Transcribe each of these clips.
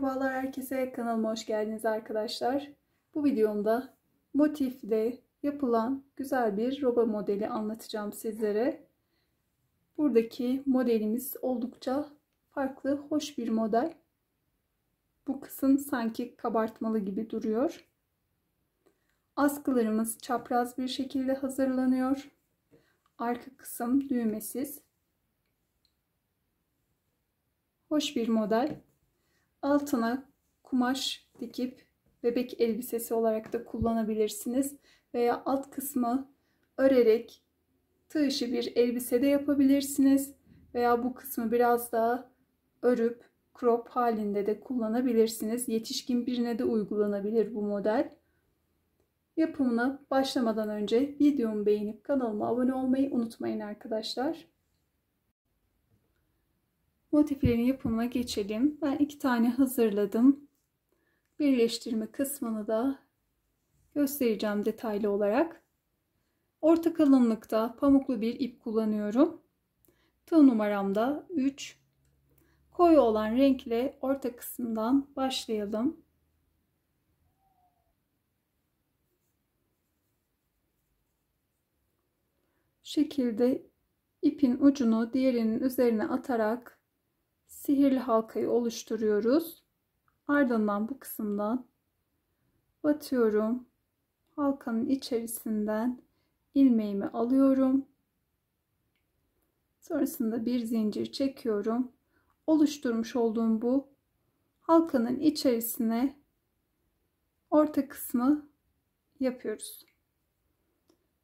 Merhabalar herkese, kanalıma hoş geldiniz arkadaşlar. Bu videomda motifle yapılan güzel bir roba modeli anlatacağım sizlere. Buradaki modelimiz oldukça farklı, hoş bir model. Bu kısım sanki kabartmalı gibi duruyor. Askılarımız çapraz bir şekilde hazırlanıyor. Arka kısım düğmesiz. Hoş bir model. Altına kumaş dikip bebek elbisesi olarak da kullanabilirsiniz. Veya alt kısmı örerek tığ işi bir elbise de yapabilirsiniz. Veya bu kısmı biraz daha örüp crop halinde de kullanabilirsiniz. Yetişkin birine de uygulanabilir bu model. Yapımına başlamadan önce videomu beğenip kanalıma abone olmayı unutmayın arkadaşlar. Motiflerin yapımına geçelim. Ben 2 tane hazırladım. Birleştirme kısmını da göstereceğim detaylı olarak. Orta kalınlıkta pamuklu bir ip kullanıyorum. Tığ numaram da 3. Koyu olan renkle orta kısımdan başlayalım. Bu şekilde ipin ucunu diğerinin üzerine atarak sihirli halkayı oluşturuyoruz. Ardından bu kısımdan batıyorum. Halkanın içerisinden ilmeğimi alıyorum. Sonrasında bir zincir çekiyorum. Oluşturmuş olduğum bu halkanın içerisine orta kısmı yapıyoruz.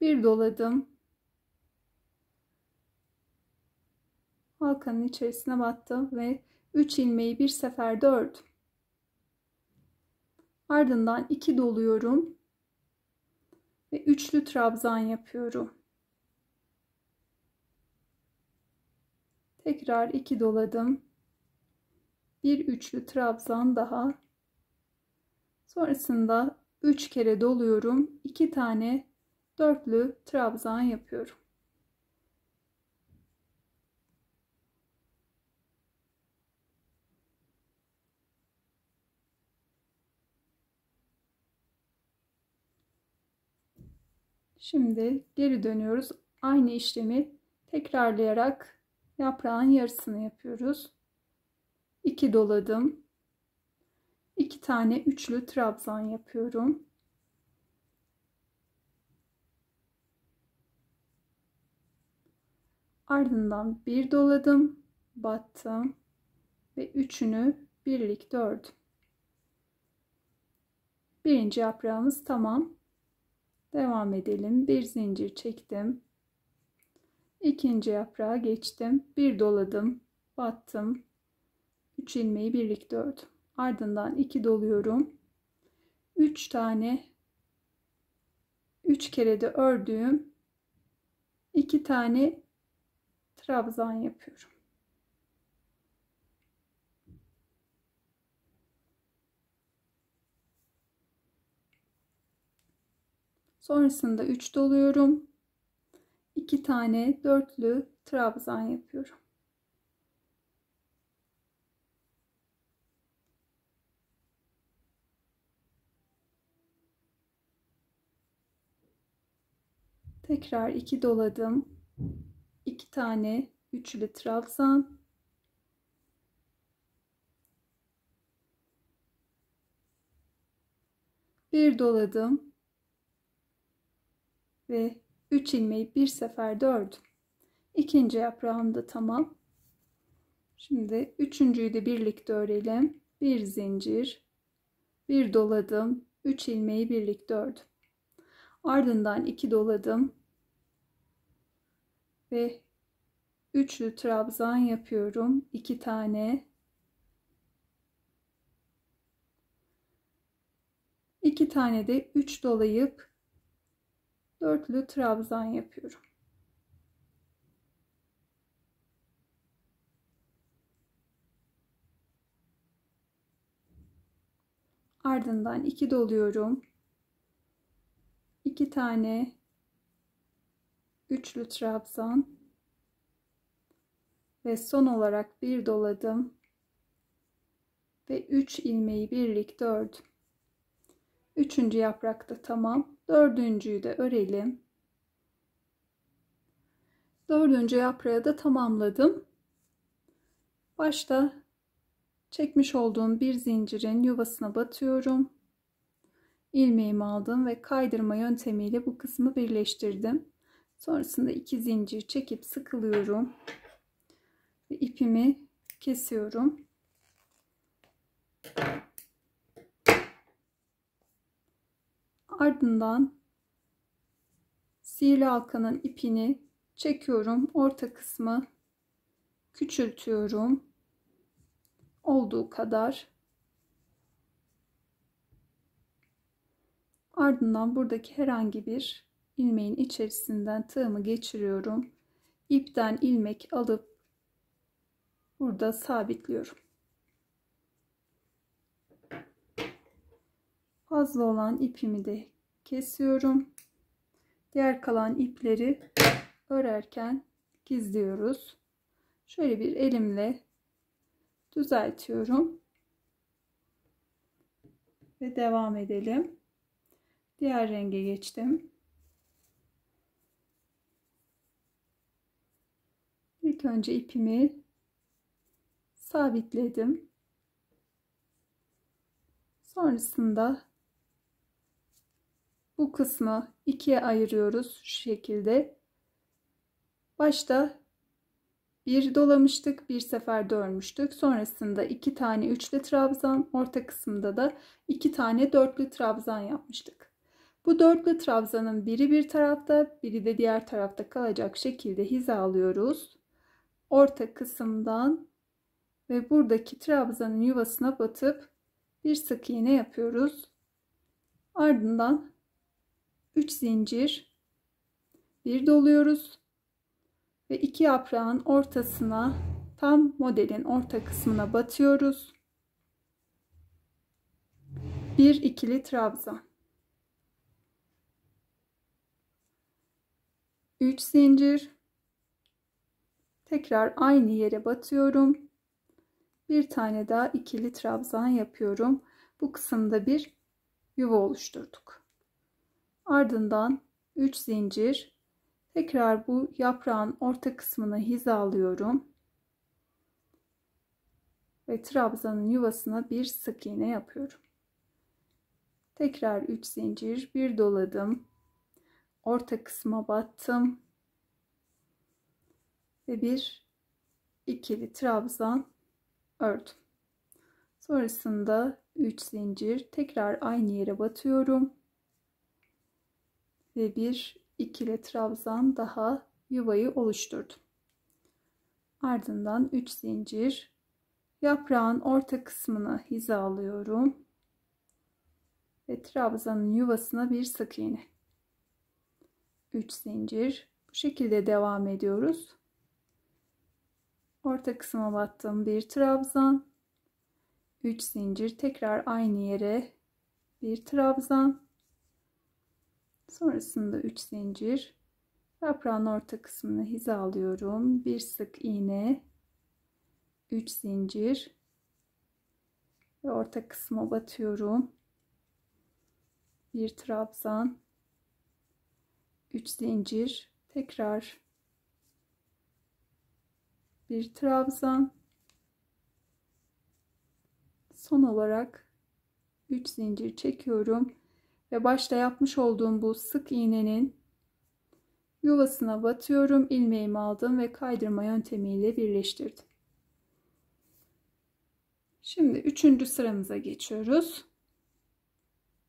Bir doladım. Halkanın içerisine battım ve 3 ilmeği bir seferde ördüm. Ardından 2 doluyorum ve üçlü trabzan yapıyorum. Tekrar 2 doladım. Bir üçlü trabzan daha. Sonrasında 3 kere doluyorum. 2 tane dörtlü trabzan yapıyorum. Şimdi geri dönüyoruz. Aynı işlemi tekrarlayarak yaprağın yarısını yapıyoruz. 2 doladım. 2 tane üçlü trabzan yapıyorum. Ardından bir doladım, battım ve üçünü birlikte ördüm. Birinci yaprağımız tamam. Devam edelim. Bir zincir çektim. İkinci yaprağa geçtim. Bir doladım, battım. 3 ilmeği birlikte ördüm. Ardından 2 doluyorum. 3 tane 3 kere de ördüğüm 2 tane trabzan yapıyorum. Sonrasında 3 doluyorum. 2 tane dörtlü trabzan yapıyorum. Tekrar 2 doladım. 2 tane üçlü trabzan. Bir doladım ve 3 ilmeği bir seferde ördüm. İkinci yaprağım da tamam. Şimdi üçüncüyü de birlikte örelim. Bir zincir, bir doladım, 3 ilmeği birlikte ördüm. Ardından 2 doladım ve üçlü trabzan yapıyorum. 2 tane. 2 tane de 3 dolayıp dörtlü trabzan yapıyorum. Ardından 2 doluyorum. 2 tane üçlü trabzan ve son olarak bir doladım. ve 3 ilmeği birlikte ördüm. 3. yaprakta tamam. 4.'yü de örelim. 4. yaprağı da tamamladım. Başta çekmiş olduğum bir zincirin yuvasına batıyorum. İlmeğimi aldım ve kaydırma yöntemiyle bu kısmı birleştirdim. Sonrasında 2 zincir çekip sıkılıyorum ve ipimi kesiyorum. Ardından sihirli halkanın ipini çekiyorum. Orta kısmı küçültüyorum. Olduğu kadar. Ardından buradaki herhangi bir ilmeğin içerisinden tığımı geçiriyorum. İpten ilmek alıp burada sabitliyorum. Fazla olan ipimi de kesiyorum. Diğer kalan ipleri örerken gizliyoruz. Şöyle bir elimle düzeltiyorum. Ve devam edelim. Diğer renge geçtim. İlk önce ipimi sabitledim. Sonrasında bu kısmı ikiye ayırıyoruz şu şekilde. Başta bir dolamıştık, bir sefer örmüştük. Sonrasında 2 tane üçlü trabzan, orta kısımda da 2 tane dörtlü trabzan yapmıştık. Bu dörtlü trabzanın biri bir tarafta, biri de diğer tarafta kalacak şekilde hizalıyoruz. Orta kısımdan ve buradaki trabzanın yuvasına batıp bir sık iğne yapıyoruz. Ardından 3 zincir, bir doluyoruz ve 2 yaprağın ortasına, tam modelin orta kısmına batıyoruz. Bir ikili trabzan, 3 zincir, tekrar aynı yere batıyorum. Bir tane daha ikili trabzan yapıyorum. Bu kısımda bir yuva oluşturduk. Ardından 3 zincir, tekrar bu yaprağın orta kısmına hizalıyorum ve trabzanın yuvasına bir sık iğne yapıyorum. Tekrar 3 zincir, bir doladım, orta kısma battım ve bir ikili trabzan ördüm. Sonrasında 3 zincir, tekrar aynı yere batıyorum ve bir ikili trabzan daha yuvayı oluşturdum. Ardından 3 zincir, yaprağın orta kısmına hizalıyorum ve trabzanın yuvasına bir sık iğne. 3 zincir, bu şekilde devam ediyoruz. Orta kısma battım, bir trabzan, 3 zincir, tekrar aynı yere bir trabzan, sonrasında 3 zincir, yaprağın orta kısmını hizalıyorum, bir sık iğne, 3 zincir ve orta kısma batıyorum, bir trabzan, 3 zincir, tekrar bir trabzan, son olarak 3 zincir çekiyorum ve başta yapmış olduğum bu sık iğnenin yuvasına batıyorum, ilmeğimi aldım ve kaydırma yöntemiyle birleştirdim. Şimdi 3. sıramıza geçiyoruz.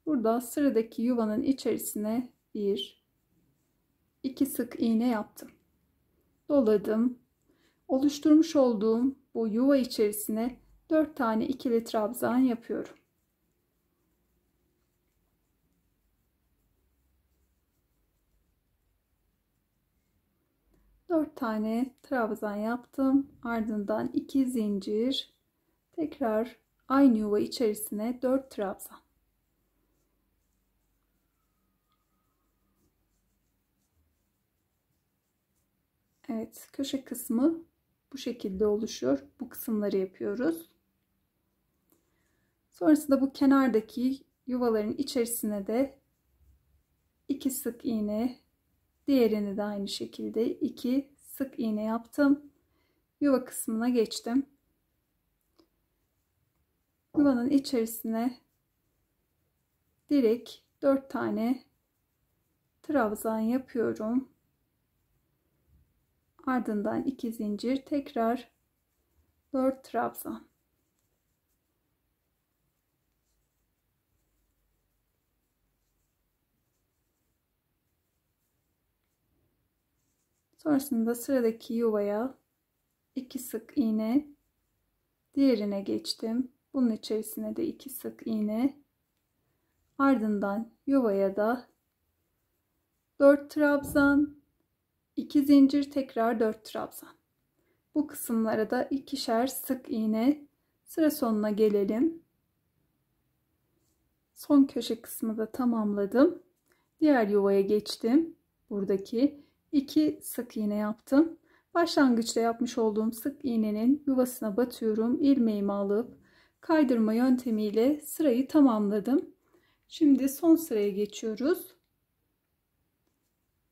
Burada sıradaki yuvanın içerisine 1 2 sık iğne yaptım, doladım. Oluşturmuş olduğum bu yuva içerisine 4 tane ikili trabzan yapıyorum. Dört tane trabzan yaptım. Ardından 2 zincir, tekrar aynı yuva içerisine 4 trabzan. Evet, köşe kısmı bu şekilde oluşuyor. Bu kısımları yapıyoruz. Sonrasında bu kenardaki yuvaların içerisine de 2 sık iğne, diğerini de aynı şekilde 2 sık iğne yaptım. Yuva kısmına geçtim. Yuvanın içerisine direkt 4 tane trabzan yapıyorum. Ardından 2 zincir, tekrar 4 trabzan. Sonrasında sıradaki yuvaya 2 sık iğne, diğerine geçtim. Bunun içerisine de 2 sık iğne. Ardından yuvaya da 4 trabzan, 2 zincir, tekrar 4 trabzan. Bu kısımlara da ikişer sık iğne. Sıra sonuna gelelim. Son köşe kısmı da tamamladım. Diğer yuvaya geçtim. Buradaki 2 sık iğne yaptım. Başlangıçta yapmış olduğum sık iğnenin yuvasına batıyorum. İlmeğimi alıp kaydırma yöntemiyle sırayı tamamladım. Şimdi son sıraya geçiyoruz.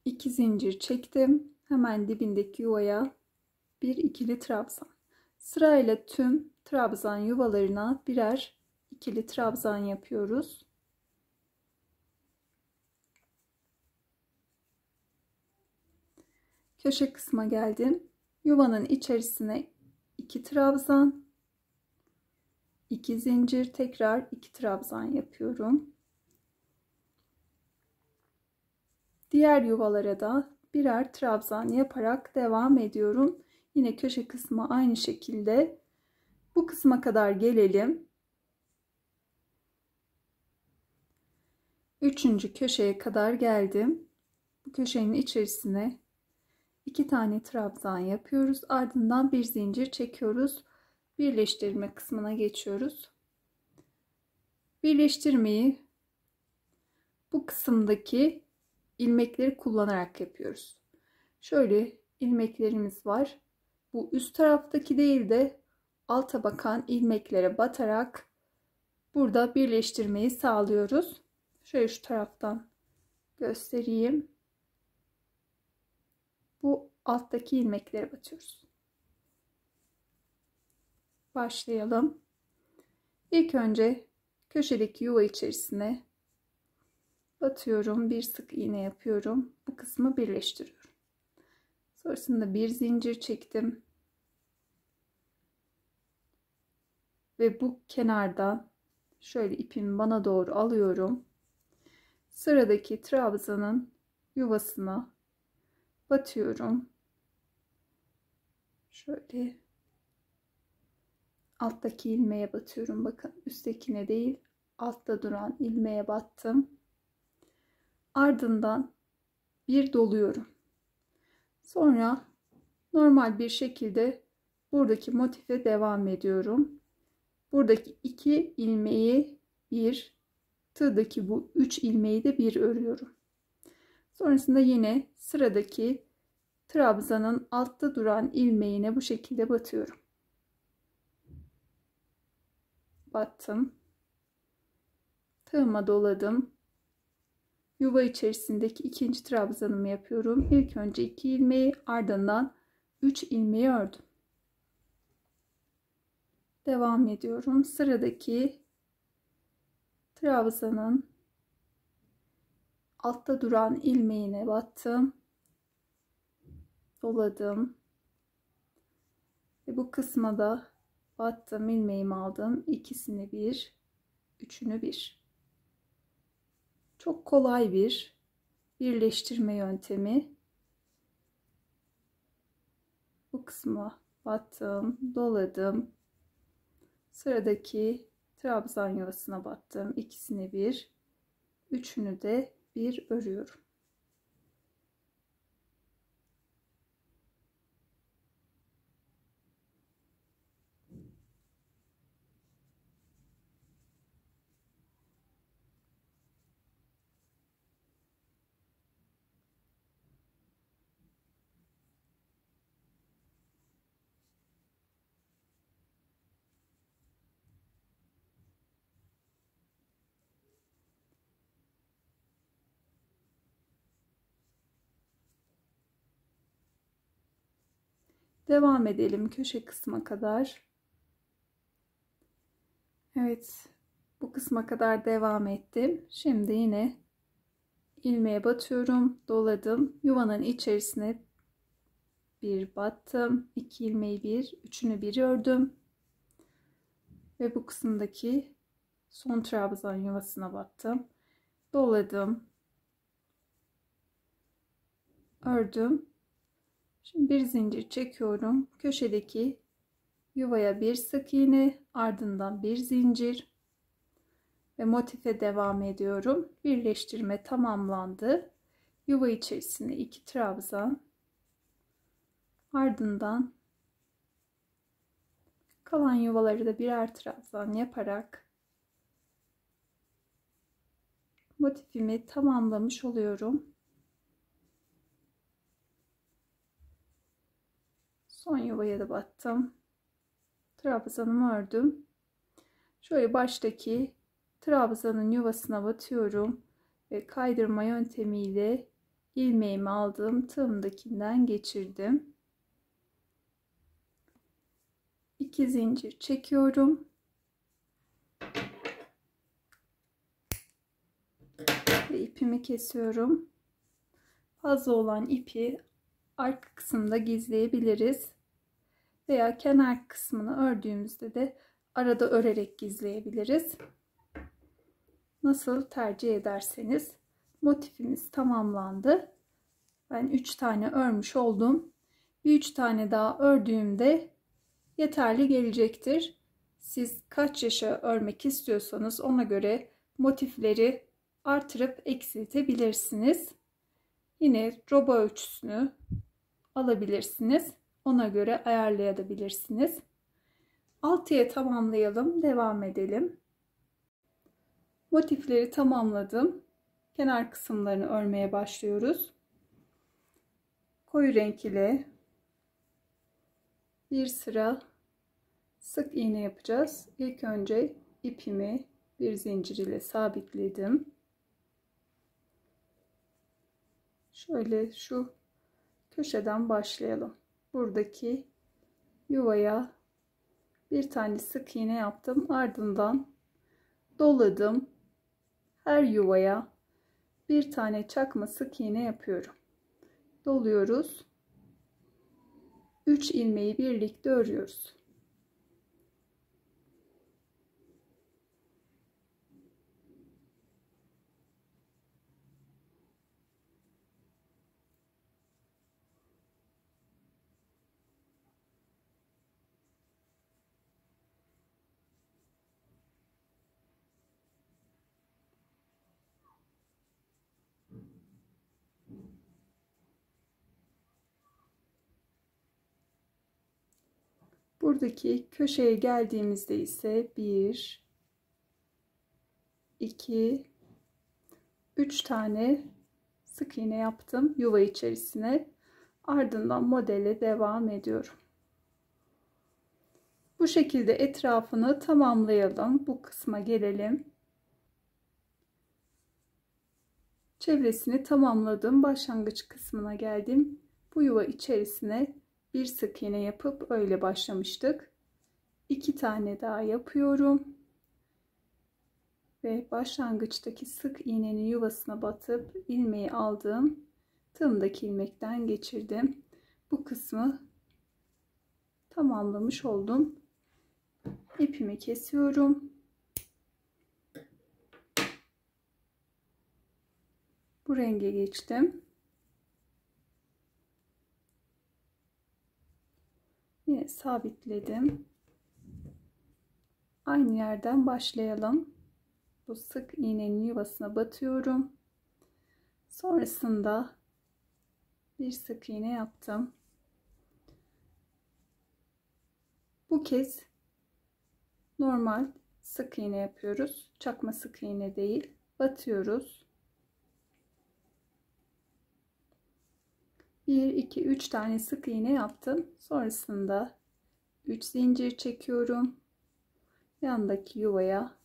2 zincir çektim. Hemen dibindeki yuvaya bir ikili trabzan. Sırayla tüm trabzan yuvalarına birer ikili trabzan yapıyoruz. Köşe kısma geldim. Yuvanın içerisine 2 trabzan, 2 zincir, tekrar 2 trabzan yapıyorum. Diğer yuvalara da birer trabzan yaparak devam ediyorum. Yine köşe kısmı aynı şekilde. Bu kısma kadar gelelim. Üçüncü köşeye kadar geldim. Bu köşenin içerisine 2 tane trabzan yapıyoruz. Ardından bir zincir çekiyoruz. Birleştirme kısmına geçiyoruz. Birleştirmeyi bu kısımdaki ilmekleri kullanarak yapıyoruz. Şöyle ilmeklerimiz var. Bu üst taraftaki değil de alta bakan ilmeklere batarak burada birleştirmeyi sağlıyoruz. Şöyle şu taraftan göstereyim. Bu alttaki ilmeklere batıyoruz. Başlayalım. İlk önce köşedeki yuva içerisine batıyorum. Bir sık iğne yapıyorum. Bu kısmı birleştiriyorum. Sonrasında bir zincir çektim. Ve bu kenardan şöyle ipimi bana doğru alıyorum. Sıradaki trabzanın yuvasına batıyorum. Şöyle alttaki ilmeğe batıyorum. Bakın üsttekine değil, altta duran ilmeğe battım. Ardından bir doluyorum. Sonra normal bir şekilde buradaki motife devam ediyorum. Buradaki 2 ilmeği bir, tığdaki bu 3 ilmeği de bir örüyorum. Sonrasında yine sıradaki trabzanın altta duran ilmeğine bu şekilde batıyorum. Battım. Tığıma doladım. Yuva içerisindeki ikinci trabzanımı yapıyorum. İlk önce 2 ilmeği, ardından 3 ilmeği ördüm. Devam ediyorum. Sıradaki trabzanın altta duran ilmeğine battım. Doladım. Ve bu kısma da battım, ilmeğimi aldım. İkisini bir, üçünü bir. Çok kolay bir birleştirme yöntemi. Bu kısma battım, doladım. Sıradaki trabzan yuvasına battım. İkisini bir, üçünü de bir örüyorum. Devam edelim köşe kısma kadar. Evet, bu kısma kadar devam ettim. Şimdi yine ilmeğe batıyorum, doladım. Yuvanın içerisine bir battım, 2 ilmeği bir, üçünü bir ördüm ve bu kısımdaki son trabzan yuvasına battım, doladım, ördüm. Şimdi bir zincir çekiyorum, köşedeki yuvaya bir sık iğne, ardından bir zincir ve motife devam ediyorum. Birleştirme tamamlandı. Yuva içerisine 2 trabzan, ardından kalan yuvaları da birer trabzan yaparak motifimi tamamlamış oluyorum. Son yuvaya da battım. Trabzanımı ördüm. Şöyle baştaki trabzanın yuvasına batıyorum ve kaydırma yöntemiyle ilmeğimi aldığım tığımdakinden geçirdim. 2 zincir çekiyorum. Ve ipimi kesiyorum. Fazla olan ipi arka kısımda gizleyebiliriz. Veya kenar kısmını ördüğümüzde de arada örerek gizleyebiliriz. Nasıl tercih ederseniz. Motifimiz tamamlandı. Ben 3 tane örmüş oldum. Bir 3 tane daha ördüğümde yeterli gelecektir. Siz kaç yaşa örmek istiyorsanız ona göre motifleri artırıp eksiltebilirsiniz. Yine roba ölçüsünü alabilirsiniz. Ona göre ayarlayabilirsiniz. 6'ya tamamlayalım. Devam edelim. Motifleri tamamladım. Kenar kısımlarını örmeye başlıyoruz. Koyu renk ile bir sıra sık iğne yapacağız. İlk önce ipimi bir zincir ile sabitledim. Şöyle şu köşeden başlayalım. Buradaki yuvaya bir tane sık iğne yaptım. Ardından doladım. Her yuvaya bir tane çakma sık iğne yapıyorum. Doluyoruz. 3 ilmeği birlikte örüyoruz. Buradaki köşeye geldiğimizde ise 1, 2, 3 tane sık iğne yaptım yuva içerisine. Ardından modele devam ediyorum. Bu şekilde etrafını tamamlayalım. Bu kısma gelelim. Çevresini tamamladım. Başlangıç kısmına geldim. Bu yuva içerisine bir sık iğne yapıp öyle başlamıştık. 2 tane daha yapıyorum. Ve başlangıçtaki sık iğnenin yuvasına batıp ilmeği aldım. Tığımdaki ilmekten geçirdim. Bu kısmı tamamlamış oldum. İpimi kesiyorum. Bu renge geçtim. Yine sabitledim. Aynı yerden başlayalım. Bu sık iğnenin yuvasına batıyorum. Sonrasında bir sık iğne yaptım. Bu kez normal sık iğne yapıyoruz. Çakma sık iğne değil. Batıyoruz. 1, 2, 3 tane sık iğne yaptım. Sonrasında 3 zincir çekiyorum. Yandaki yuvaya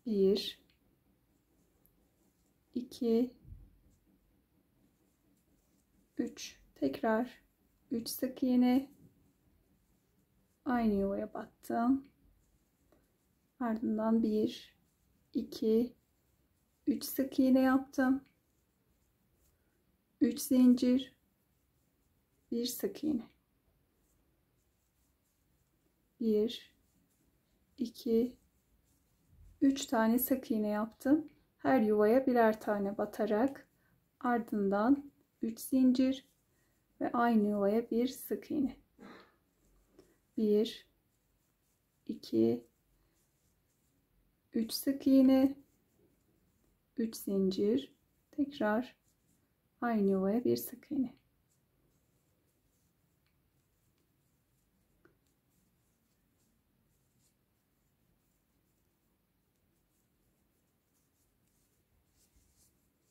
1, 2, 3. Tekrar 3 sık iğne, aynı yuvaya battım. Ardından 1 2 3 sık iğne yaptım. 3 zincir, 1 sık iğne. 1 2 3 tane sık iğne yaptım. Her yuvaya birer tane batarak ardından 3 zincir ve aynı yuvaya bir sık iğne. 1 2 3 sık iğne, 3 zincir, tekrar aynı yuvaya bir sık iğne.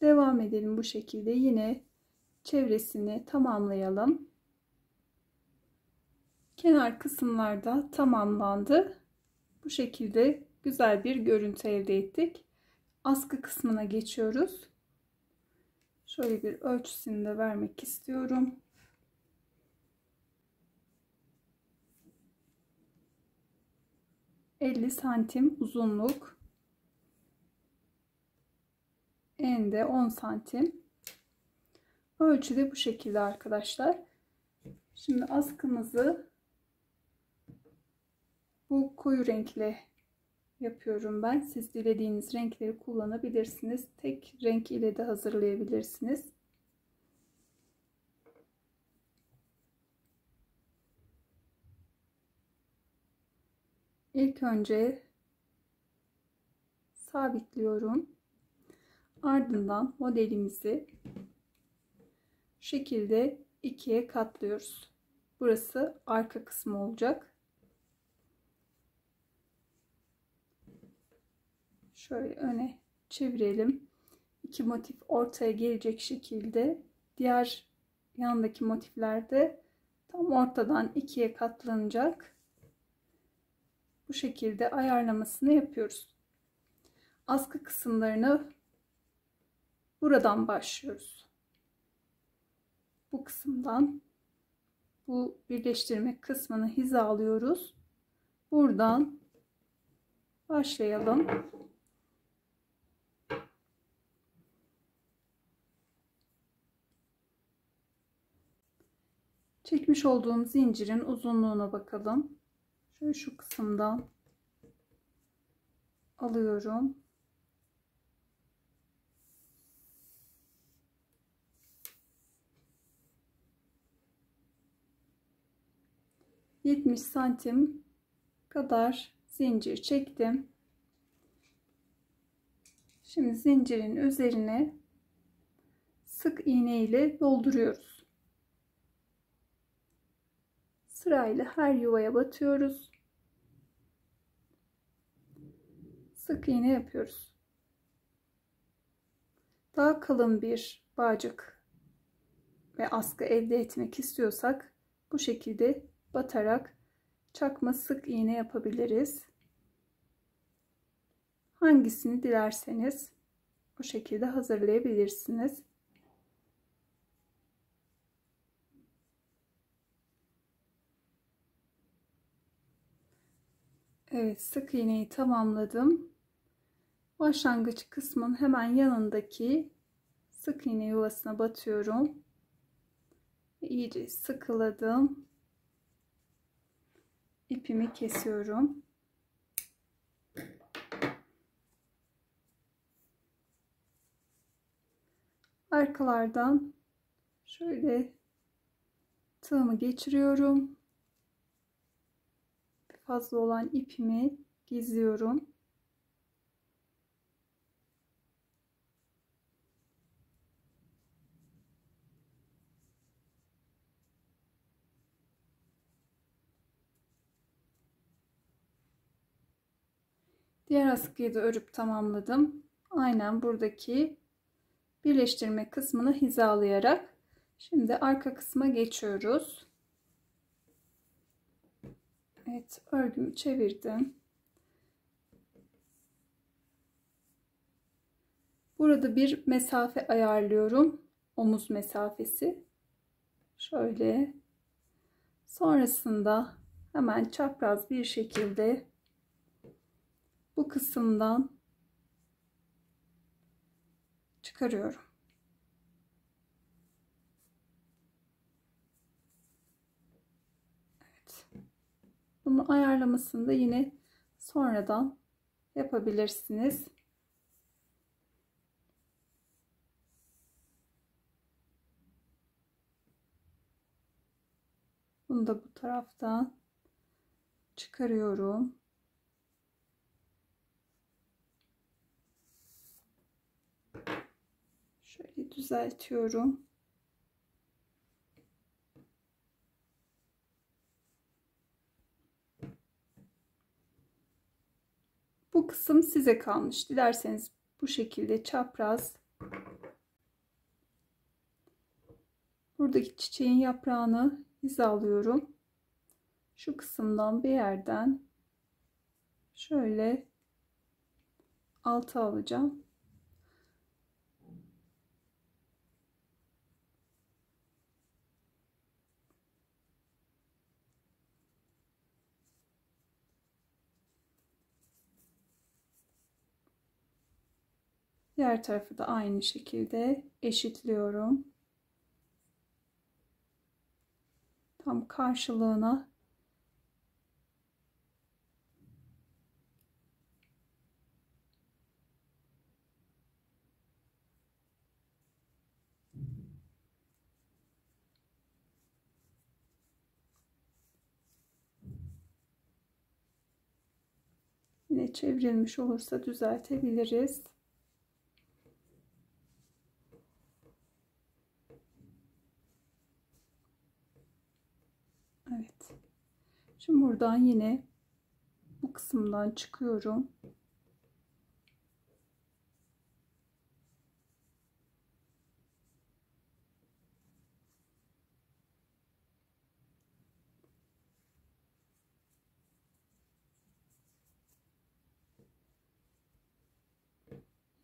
Devam edelim bu şekilde. Yine çevresini tamamlayalım. Kenar kısımlarda tamamlandı. Bu şekilde güzel bir görüntü elde ettik. Askı kısmına geçiyoruz. Şöyle bir ölçüsünü de vermek istiyorum. ...50 santim uzunluk. Ende 10 santim. Ölçü de bu şekilde arkadaşlar. Şimdi askımızı bu koyu renkle yapıyorum ben. Siz dilediğiniz renkleri kullanabilirsiniz. Tek renk ile de hazırlayabilirsiniz. İlk önce sabitliyorum. Ardından modelimizi şu şekilde ikiye katlıyoruz. Burası arka kısmı olacak. Şöyle öne çevirelim. İki motif ortaya gelecek şekilde, diğer yandaki motifler de tam ortadan ikiye katlanacak. Bu şekilde ayarlamasını yapıyoruz. Askı kısımlarını buradan başlıyoruz. Bu kısımdan bu birleştirme kısmını hizalıyoruz. Buradan başlayalım. Çekmiş olduğum zincirin uzunluğuna bakalım. Şöyle şu kısımdan alıyorum. ...70 santim kadar zincir çektim. Şimdi zincirin üzerine sık iğne ile dolduruyoruz. Sırayla her yuvaya batıyoruz. Sık iğne yapıyoruz. Daha kalın bir bağcık ve askı elde etmek istiyorsak bu şekilde batarak çakma sık iğne yapabiliriz. Hangisini dilerseniz bu şekilde hazırlayabilirsiniz. Evet, sık iğneyi tamamladım. Başlangıç kısmın hemen yanındaki sık iğne yuvasına batıyorum. İyice sıkıladım. İpimi kesiyorum. Arkalardan şöyle tığımı geçiriyorum. Fazla olan ipimi gizliyorum. Diğer askıyı da örüp tamamladım. Aynen buradaki birleştirme kısmını hizalayarak şimdi arka kısma geçiyoruz. Evet, örgümü çevirdim. Burada bir mesafe ayarlıyorum. Omuz mesafesi. Şöyle Sonrasında hemen çapraz bir şekilde bu kısımdan çıkarıyorum. Evet. Bunun ayarlamasını da yine sonradan yapabilirsiniz. Bunu da bu taraftan çıkarıyorum. Şöyle düzeltiyorum. Bu kısım size kalmış. Dilerseniz bu şekilde çapraz buradaki çiçeğin yaprağını hizalıyorum. Şu kısımdan bir yerden şöyle alta alacağım. Diğer tarafı da aynı şekilde eşitliyorum. Tam karşılığına yine çevrilmiş olursa düzeltebiliriz. Evet. Şimdi buradan yine bu kısımdan çıkıyorum.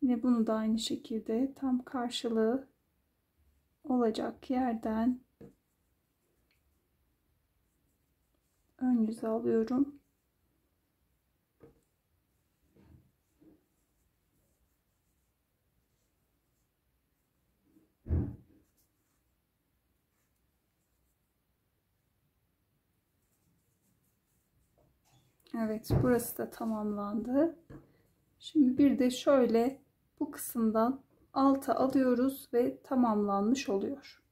Yine bunu da aynı şekilde tam karşılığı olacak yerden ön yüze alıyorum. Evet, burası da tamamlandı. Şimdi bir de şöyle bu kısımdan alta alıyoruz ve tamamlanmış oluyor.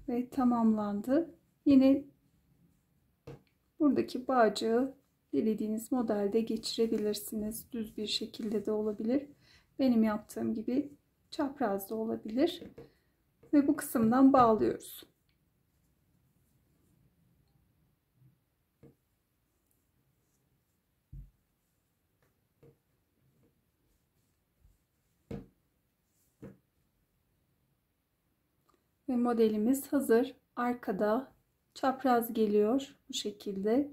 Ve tamamlandı. Yine buradaki bağcığı dilediğiniz modelde geçirebilirsiniz. Düz bir şekilde de olabilir. Benim yaptığım gibi çapraz da olabilir. Ve bu kısımdan bağlıyoruz. Ve modelimiz hazır. Arkada çapraz geliyor. Bu şekilde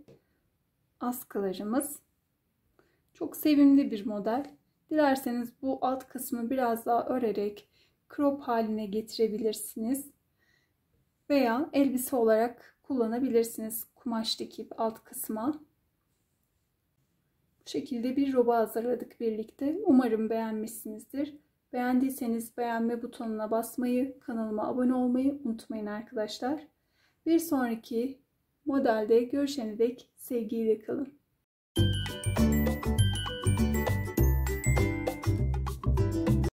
askılarımız. Çok sevimli bir model. Dilerseniz bu alt kısmı biraz daha örerek crop haline getirebilirsiniz. Veya elbise olarak kullanabilirsiniz. Kumaş dikip alt kısma. Bu şekilde bir roba hazırladık birlikte. Umarım beğenmişsinizdir. Beğendiyseniz beğenme butonuna basmayı, kanalıma abone olmayı unutmayın arkadaşlar. Bir sonraki modelde görüşene dek sevgiyle kalın.